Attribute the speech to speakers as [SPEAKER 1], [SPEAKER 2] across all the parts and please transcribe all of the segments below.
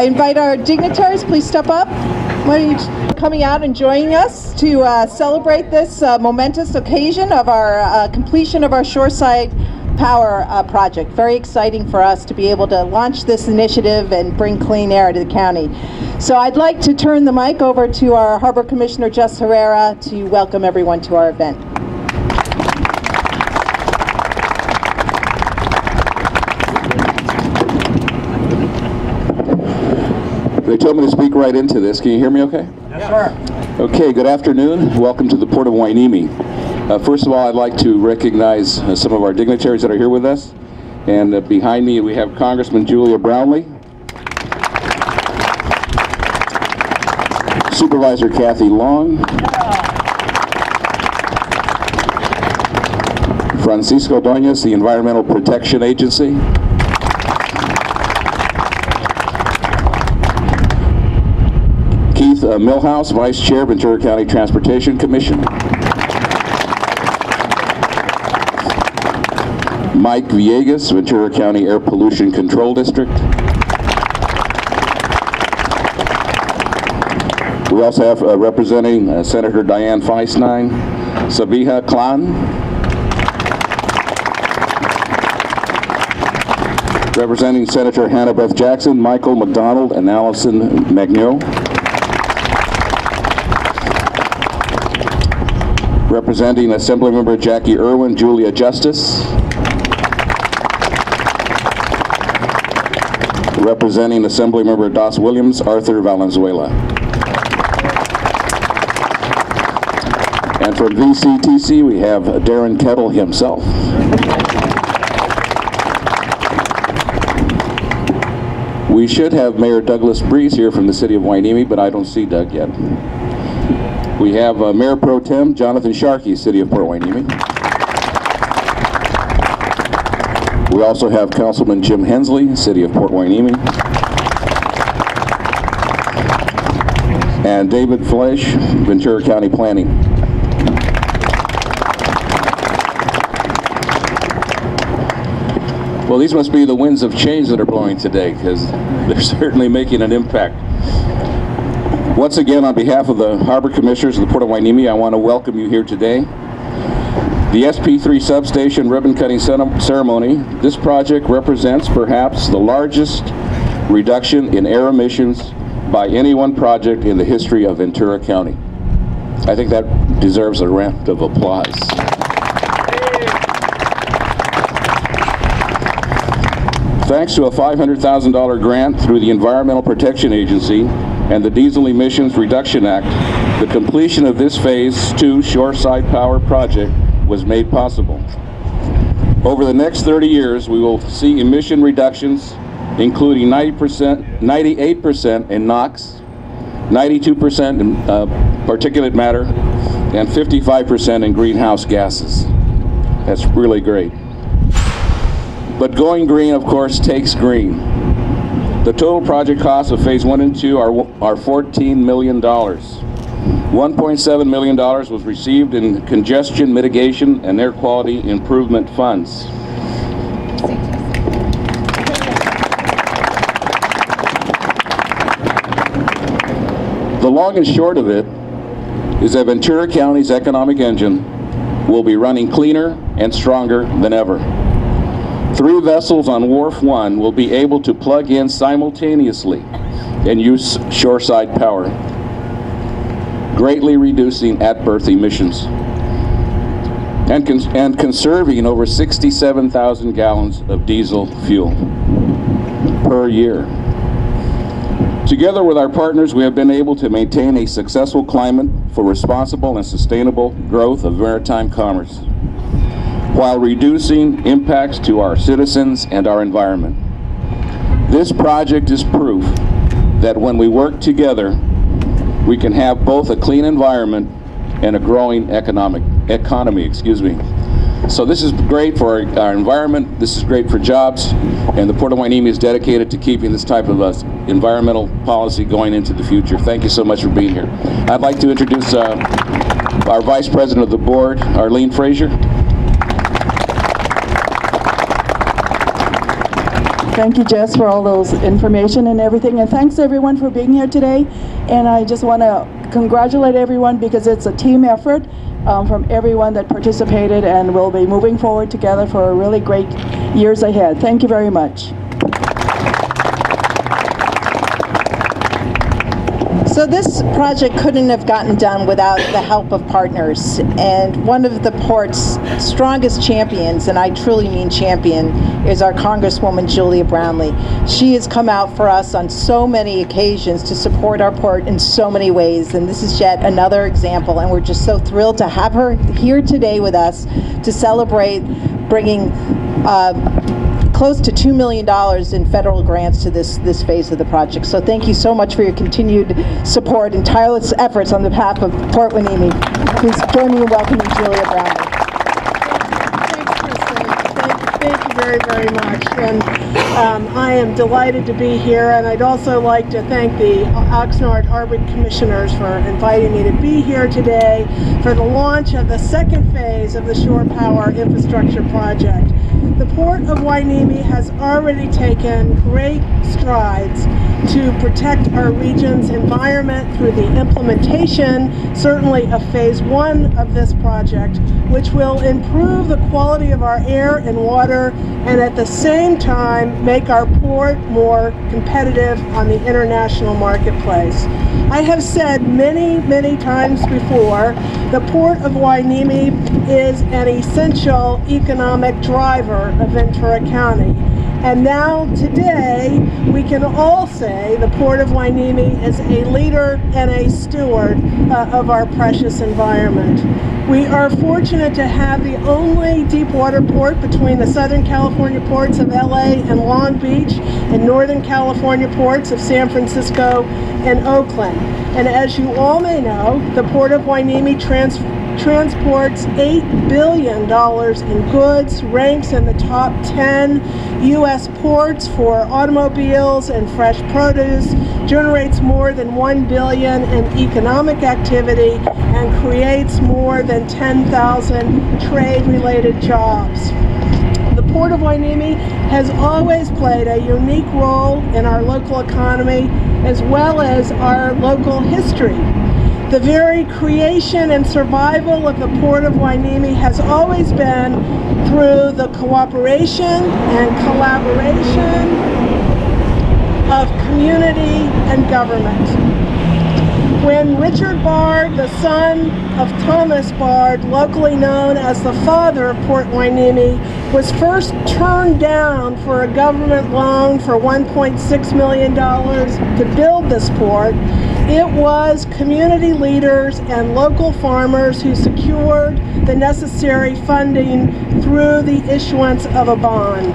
[SPEAKER 1] I invite our dignitaries, please step up. Why don't you coming out and joining us to celebrate this momentous occasion of our completion of our shoreside power project. Very exciting for us to be able to launch this initiative and bring clean air to the county. So I'd like to turn the mic over to our Harbor Commissioner, Jess Herrera, to welcome everyone to our event.
[SPEAKER 2] They told me to speak right into this. Can you hear me okay?
[SPEAKER 3] Yes, sir.
[SPEAKER 2] Okay, good afternoon. Welcome to the Port of Hueneme. First of all, I'd like to recognize some of our dignitaries that are here with us. And behind me, we have Congressman Julia Brownlee, Supervisor Kathy Long, Francisco Doñas, the Environmental Protection Agency, Keith Millhouse, Vice Chair, Ventura County Transportation Commission, Mike Villegas, Ventura County Air Pollution Control District. We also have representing Senator Dianne Feinstein, Sabiha Klan, representing Senator Hannah Beth Jackson, Michael McDonald, and Allison Magneau, representing Assemblymember Jackie Irwin, Julia Justice, representing Assemblymember Doss Williams, Arthur Valenzuela. And from VCTC, we have Darren Kettle himself. We should have Mayor Douglas Breeze here from the city of Hueneme, but I don't see Doug yet. We have Mayor Pro Tem Jonathan Sharkey, City of Port Hueneme. We also have Councilman Jim Hensley, City of Port Hueneme. And David Flesch, Ventura County Planning. Well, these must be the winds of change that are blowing today, because they're certainly making an impact. Once again, on behalf of the Harbor Commissioners of the Port of Hueneme, I want to welcome you here today. The SP3 substation ribbon cutting ceremony, this project represents perhaps the largest reduction in air emissions by any one project in the history of Ventura County. I think that deserves a round of applause. Thanks to a $500,000 grant through the Environmental Protection Agency and the Diesel Emissions Reduction Act, the completion of this Phase 2 shoreside power project was made possible. Over the next 30 years, we will see emission reductions including 98% in NOx, 92% in particulate matter, and 55% in greenhouse gases. That's really great. But going green, of course, takes green. The total project cost of Phase 1 and 2 are $14 million. $1.7 million was received in congestion mitigation and air quality improvement funds. The long and short of it is that Ventura County's economic engine will be running cleaner and stronger than ever. 3 vessels on Wharf 1 will be able to plug in simultaneously and use shoreside power, greatly reducing at-berth emissions and conserving over 67,000 gallons of diesel fuel per year. Together with our partners, we have been able to maintain a successful climate for responsible and sustainable growth of maritime commerce, while reducing impacts to our citizens and our environment. This project is proof that when we work together, we can have both a clean environment and a growing economy. So this is great for our environment, this is great for jobs, and the Port of Hueneme is dedicated to keeping this type of environmental policy going into the future. Thank you so much for being here. I'd like to introduce our Vice President of the Board, Arlene Frazier.
[SPEAKER 3] Thank you, Jess, for all those information and everything. And thanks, everyone, for being here today. And I just want to congratulate everyone because it's a team effort from everyone that participated, and we'll be moving forward together for really great years ahead. Thank you very much.
[SPEAKER 1] So this project couldn't have gotten done without the help of partners, and one of the port's strongest champions, and I truly mean champion, is our Congresswoman Julia Brownley. She has come out for us on so many occasions to support our port in so many ways, and this is yet another example, and we're just so thrilled to have her here today with us to celebrate bringing close to $2 million in federal grants to this phase of the project. So thank you so much for your continued support and tireless efforts on behalf of Port Hueneme. Please join me in welcoming Julia Brownley.
[SPEAKER 4] Thanks, Kristen. Thank you very, very much. And I am delighted to be here, and I'd also like to thank the Oxnard Harbor Commissioners for inviting me to be here today for the launch of the second phase of the Shore Power Infrastructure Project. The Port of Hueneme has already taken great strides to protect our region's environment through the implementation, certainly of phase one of this project, which will improve the quality of our air and water, and at the same time make our port more competitive on the international marketplace. I have said many, many times before, the Port of Hueneme is an essential economic driver of Ventura County. And now, today, we can all say the Port of Hueneme is a leader and a steward of our precious environment. We are fortunate to have the only deep water port between the Southern California ports of LA and Long Beach and Northern California ports of San Francisco and Oakland. And as you all may know, the Port of Hueneme transports $8 billion in goods, ranks in the top 10 U.S. ports for automobiles and fresh produce, generates more than $1 billion in economic activity, and creates more than 10,000 trade-related jobs. The Port of Hueneme has always played a unique role in our local economy as well as our local history. The very creation and survival of the Port of Hueneme has always been through the cooperation and collaboration of community and government. When Richard Bard, the son of Thomas Bard, locally known as the father of Port Hueneme, was first turned down for a government loan for $1.6 million to build this port, it was community leaders and local farmers who secured the necessary funding through the issuance of a bond.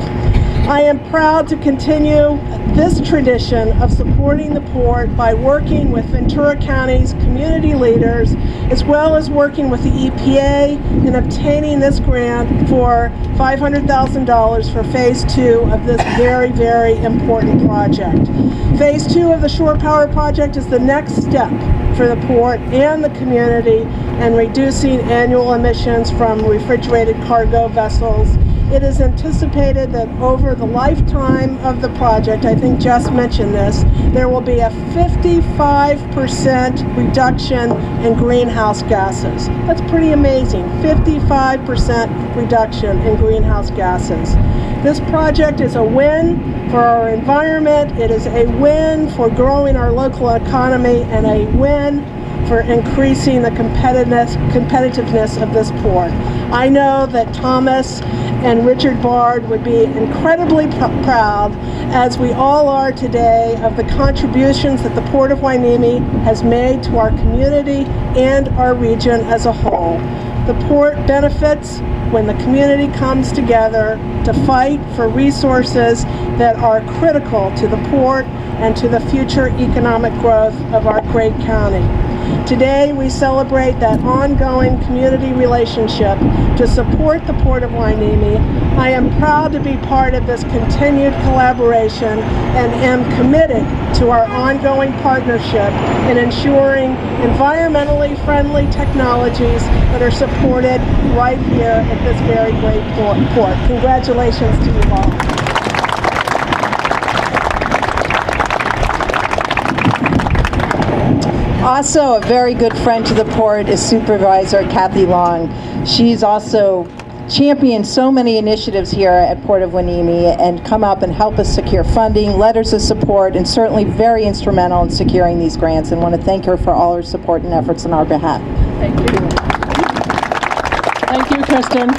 [SPEAKER 4] I am proud to continue this tradition of supporting the port by working with Ventura County's community leaders, as well as working with the EPA in obtaining this grant for $500,000 for phase two of this very, very important project. Phase two of the Shore Power Project is the next step for the port and the community in reducing annual emissions from refrigerated cargo vessels. It is anticipated that over the lifetime of the project, I think Jess mentioned this, there will be a 55% reduction in greenhouse gases. That's pretty amazing, 55% reduction in greenhouse gases. This project is a win for our environment, it is a win for growing our local economy, and a win for increasing the competitiveness of this port. I know that Thomas and Richard Bard would be incredibly proud, as we all are today, of the contributions that the Port of Hueneme has made to our community and our region as a whole. The port benefits when the community comes together to fight for resources that are critical to the port and to the future economic growth of our great county. Today, we celebrate that ongoing community relationship to support the Port of Hueneme. I am proud to be part of this continued collaboration and am committed to our ongoing partnership in ensuring environmentally friendly technologies that are supported right here at this very great port. Congratulations to you all.
[SPEAKER 1] Also, a very good friend to the port is Supervisor Kathy Long. She's also championed so many initiatives here at Port of Hueneme and come up and help us secure funding, letters of support, and certainly very instrumental in securing these grants, and want to thank her for all her support and efforts on our behalf.
[SPEAKER 4] Thank you. Thank you, Kristen.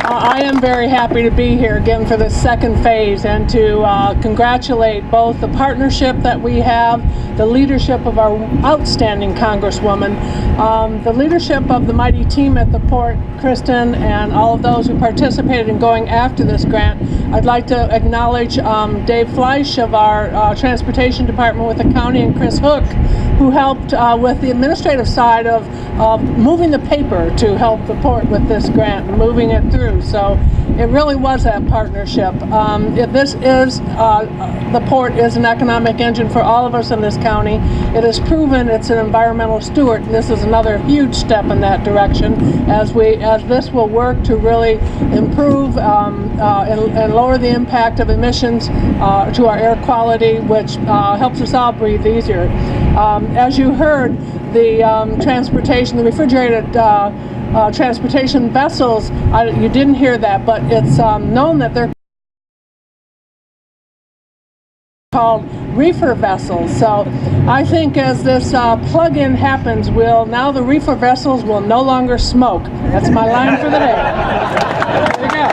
[SPEAKER 4] I am very happy to be here again for the second phase and to congratulate both the partnership that we have, the leadership of our outstanding Congresswoman, the leadership of the mighty team at the port, Kristen, and all of those who participated in going after this grant. I'd like to acknowledge Dave Fleisch of our Transportation Department with the county, and Chris Hook, who helped with the administrative side of moving the paper to help the port with this grant and moving it through. So it really was that partnership. The port is an economic engine for all of us in this county. It has proven it's an environmental steward, and this is another huge step in that direction as this will work to really improve and lower the impact of emissions to our air quality, which helps us all breathe easier. As you heard, the the refrigerated transportation vessels, you didn't hear that, but it's known that they're called reefer vessels. So I think as this plug-in happens, now the reefer vessels will no longer smoke. That's my line for the day. There you go.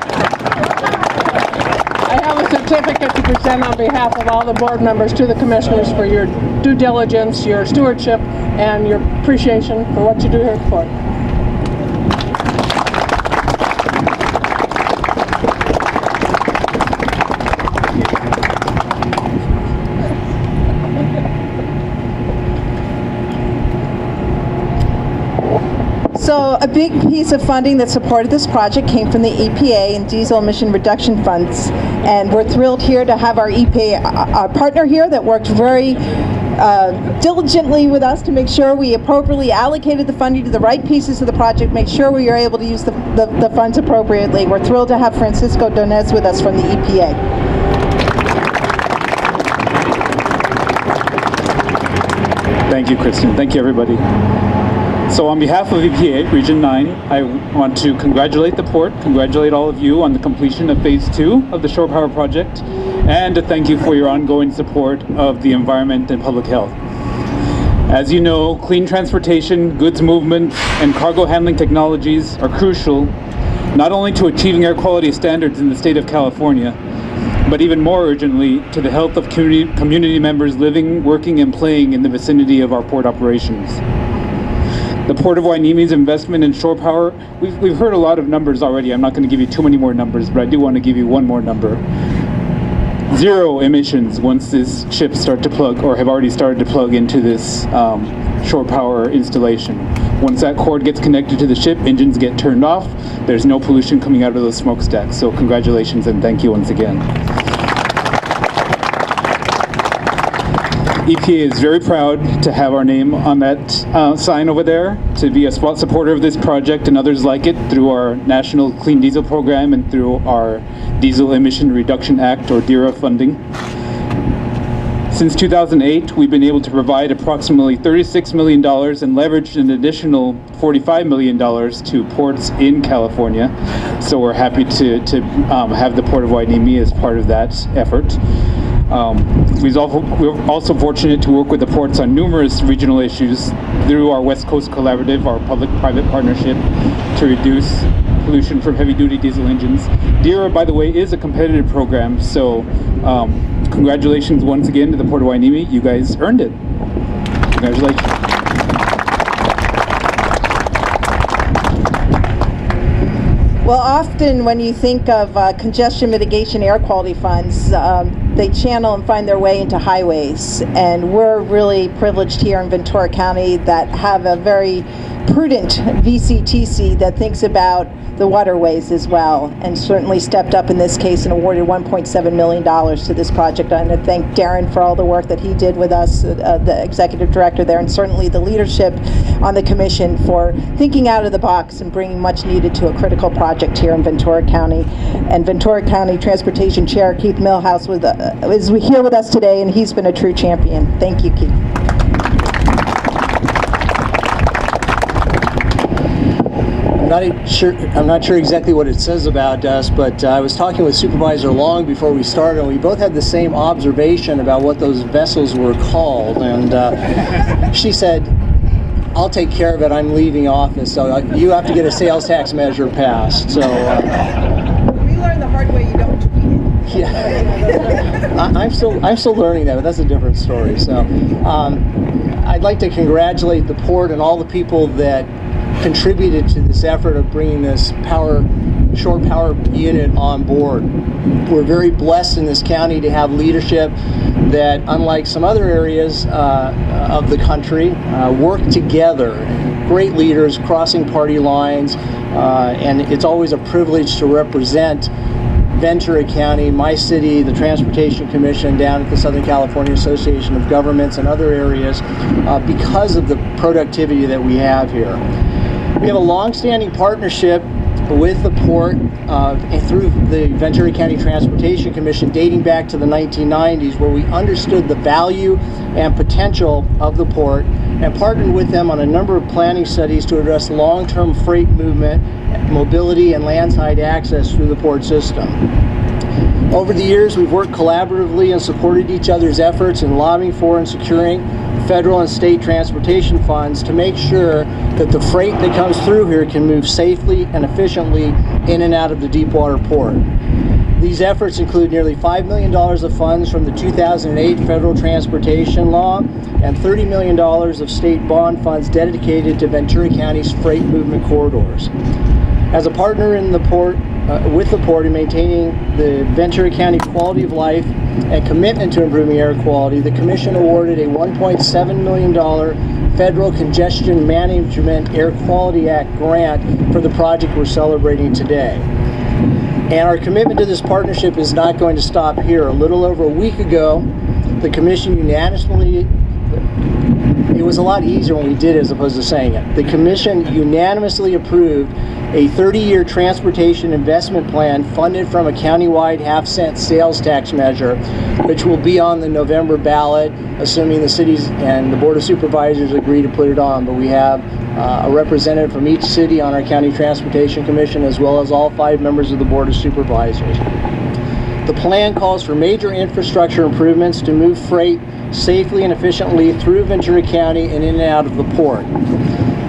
[SPEAKER 4] I have a certificate to present on behalf of all the board members to the commissioners for your due diligence, your stewardship, and your appreciation for what you do here at the port.
[SPEAKER 1] So a big piece of funding that supported this project came from the EPA and diesel emission reduction funds. And we're thrilled here to have our EPA partner here that worked very diligently with us to make sure we appropriately allocated the funding to the right pieces of the project, make sure we are able to use the funds appropriately. We're thrilled to have Francisco Donez with us from the EPA.
[SPEAKER 5] Thank you, Kristen. Thank you, everybody. So on behalf of EPA Region 9, I want to congratulate the port, congratulate all of you on the completion of Phase 2 of the Shore Power Project, and to thank you for your ongoing support of the environment and public health. As you know, clean transportation, goods movement, and cargo handling technologies are crucial not only to achieving air quality standards in the state of California, but even more urgently to the health of community members living, working, and playing in the vicinity of our port operations. The Port of Hueneme's investment in shore power, we've heard a lot of numbers already. I'm not going to give you too many more numbers, but I do want to give you one more number. 0 emissions once these ships start to plug, or have already started to plug into this shore power installation. Once that cord gets connected to the ship, engines get turned off. There's no pollution coming out of those smokestacks. So congratulations and thank you once again. EPA is very proud to have our name on that sign over there, to be a supporter of this project and others like it through our National Clean Diesel Program and through our Diesel Emission Reduction Act, or DERA, funding. Since 2008, we've been able to provide approximately $36 million and leveraged an additional $45 million to ports in California. So we're happy to have the Port of Hueneme as part of that effort. We're also fortunate to work with the ports on numerous regional issues through our West Coast Collaborative, our public-private partnership to reduce pollution from heavy-duty diesel engines. DERA, by the way, is a competitive program, so congratulations once again to the Port of Hueneme. You guys earned it. Congratulations.
[SPEAKER 1] Well, often when you think of congestion mitigation air quality funds, they channel and find their way into highways. And we're really privileged here in Ventura County that have a very prudent VCTC that thinks about the waterways as well, and certainly stepped up in this case and awarded $1.7 million to this project. I want to thank Darren for all the work that he did with us, the executive director there, and certainly the leadership on the commission for thinking out of the box and bringing much needed to a critical project here in Ventura County. And Ventura County Transportation Chair Keith Millhouse is here with us today, and he's been a true champion. Thank you, Keith.
[SPEAKER 6] I'm not sure exactly what it says about us, but I was talking with Supervisor Long before we started, and we both had the same observation about what those vessels were called. And she said, "I'll take care of it. I'm leaving office, so you have to get a sales tax measure passed." So
[SPEAKER 1] We learned the hard way you don't tweet it.
[SPEAKER 6] yeah, I'm still learning that, but that's a different story. So I'd like to congratulate the port and all the people that contributed to this effort of bringing this shore power unit on board. We're very blessed in this county to have leadership that, unlike some other areas of the country, work together. Great leaders crossing party lines, and it's always a privilege to represent Ventura County, my city, the Transportation Commission down at the Southern California Association of Governments and other areas because of the productivity that we have here. We have a long-standing partnership with the port through the Ventura County Transportation Commission dating back to the 1990s, where we understood the value and potential of the port and partnered with them on a number of planning studies to address long-term freight movement, mobility, and landside access through the port system. Over the years, we've worked collaboratively and supported each other's efforts in lobbying for and securing federal and state transportation funds to make sure that the freight that comes through here can move safely and efficiently in and out of the Deepwater Port. These efforts include nearly $5 million of funds from the 2008 federal transportation law and $30 million of state bond funds dedicated to Ventura County's freight movement corridors. As a partner in the port, with the port in maintaining the Ventura County quality of life and commitment to improving air quality, the Commission awarded a $1.7 million Federal Congestion Management Air Quality Act grant for the project we're celebrating today. And our commitment to this partnership is not going to stop here. A little over a week ago, the Commission unanimously, it was a lot easier when we did it as opposed to saying it. The Commission unanimously approved a 30-year transportation investment plan funded from a countywide half-cent sales tax measure, which will be on the November ballot, assuming the cities and the Board of Supervisors agree to put it on. But we have a representative from each city on our County Transportation Commission, as well as all 5 members of the Board of Supervisors. The plan calls for major infrastructure improvements to move freight safely and efficiently through Ventura County and in and out of the port.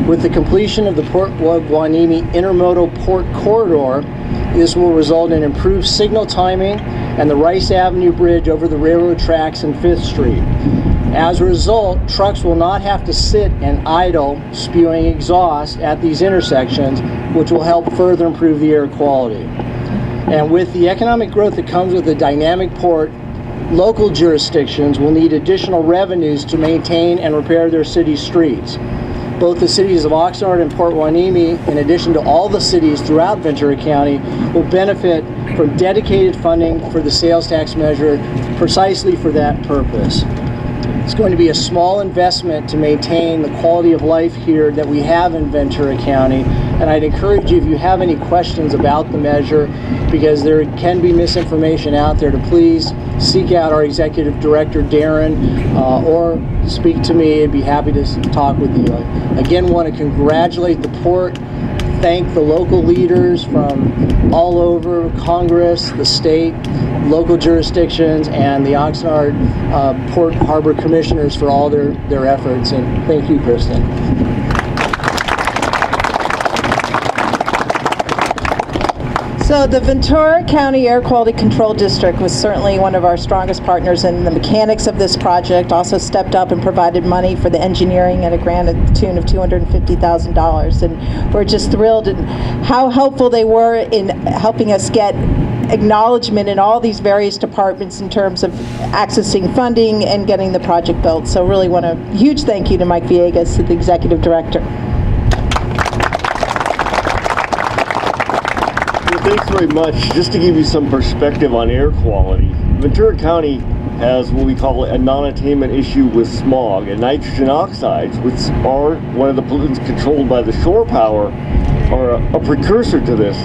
[SPEAKER 6] With the completion of the Port Hueneme Intermodal Port Corridor, this will result in improved signal timing and the Rice Avenue Bridge over the railroad tracks and 5th Street. As a result, trucks will not have to sit and idle, spewing exhaust at these intersections, which will help further improve the air quality. And with the economic growth that comes with a dynamic port, local jurisdictions will need additional revenues to maintain and repair their city streets. Both the cities of Oxnard and Port Hueneme, in addition to all the cities throughout Ventura County, will benefit from dedicated funding for the sales tax measure precisely for that purpose. It's going to be a small investment to maintain the quality of life here that we have in Ventura County, and I'd encourage you, if you have any questions about the measure, because there can be misinformation out there, to please seek out our Executive Director, Darren, or speak to me. I'd be happy to talk with you. Again, want to congratulate the port, thank the local leaders from all over Congress, the state, local jurisdictions, and the Oxnard Port Harbor Commissioners for all their efforts. And thank you, Kristen.
[SPEAKER 1] So the Ventura County Air Quality Control District was certainly one of our strongest partners in the mechanics of this project, also stepped up and provided money for the engineering at a grant at the tune of $250,000. And we're just thrilled at how helpful they were in helping us get acknowledgement in all these various departments in terms of accessing funding and getting the project built. So really want a huge thank you to Mike Villegas, the Executive Director.
[SPEAKER 7] Thanks very much. Just to give you some perspective on air quality, Ventura County has what we call a non-attainment issue with smog, and nitrogen oxides, which are one of the pollutants controlled by the shore power, are a precursor to this.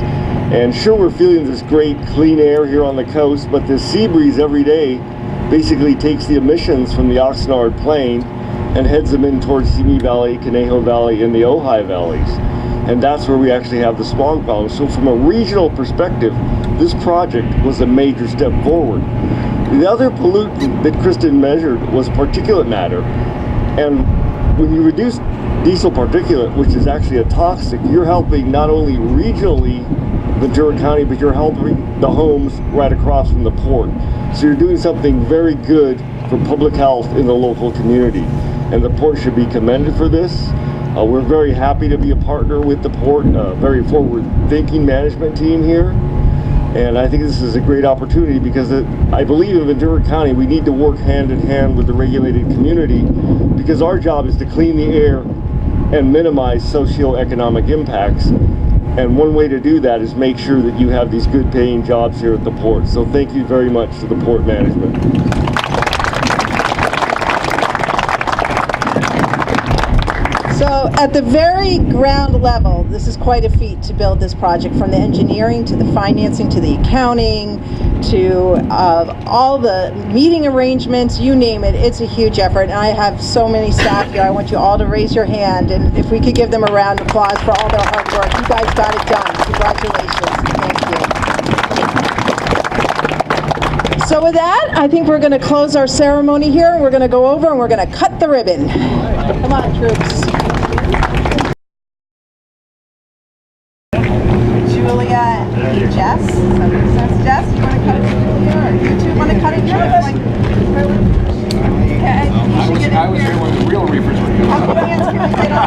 [SPEAKER 7] And sure, we're feeling this great clean air here on the coast, but the sea breeze every day basically takes the emissions from the Oxnard Plain and heads them in towards Simi Valley, Conejo Valley, and the Ojai Valleys. and that's where we actually have the smog problem. So from a regional perspective, this project was a major step forward. The other pollutant that Kristen measured was particulate matter, and when you reduce diesel particulate, which is actually a toxic, you're helping not only regionally Ventura County, but you're helping the homes right across from the port. So you're doing something very good for public health in the local community, and the port should be commended for this. We're very happy to be a partner with the port, a very forward-thinking management team here. And I think this is a great opportunity because I believe in Ventura County we need to work hand in hand with the regulated community, because our job is to clean the air and minimize socioeconomic impacts. And one way to do that is make sure that you have these good paying jobs here at the port. So thank you very much to the port management.
[SPEAKER 1] So at the very ground level, this is quite a feat to build this project, from the engineering to the financing to the accounting to all the meeting arrangements, you name it. It's a huge effort, and I have so many staff here. I want you all to raise your hand, and if we could give them a round of applause for all their hard work. You guys got it done. Congratulations. Thank you. So with that, I think we're going to close our ceremony here, and we're going to go over and we're going to cut the ribbon. Come on, troops. Julia and Jess. So Jess, you want to cut it to Julia, or you two want to cut it?
[SPEAKER 2] I was here when the real reefers were here.
[SPEAKER 1] How many hands can we get on?